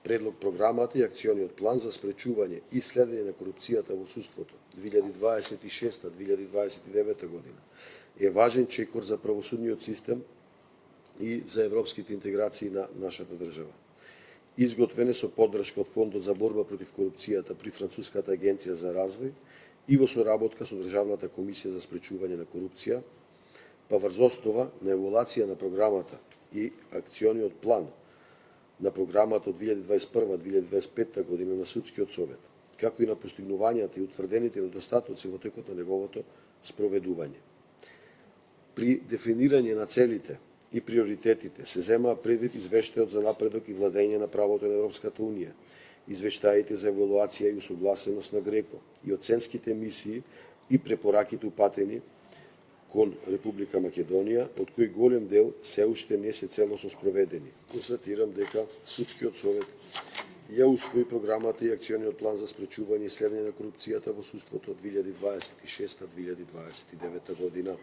Предлог програмата и акциониот план за спречување и следење на корупцијата во судството 2026-2029 година е важен чекор за правосудниот систем и за европските интеграции на нашата држава. Изготвен со поддршка од Фондот за борба против корупцијата при Француската агенција за развој и во соработка со Државната комисија за спречување на корупција, па врз основа на еволуација на програмата и акциониот план на програмата од 2021-2025 година на Судскиот совет, како и на постигнувањата и утврдените недостатоци во текот на неговото спроведување. При дефинирање на целите и приоритетите се земаа предвид извештајот за напредок и владење на правото на Европската Унија, извештаите за евалуација и усогласеност на ГРЕКО и оценските мисии и препораките упатени кон Република Македонија, од кои голем дел се уште не се целосно спроведени. Констатирам дека Судскиот совет ја усвои програмата и акциониот план за спречување и следење на корупцијата во судството од 2026-2029 година.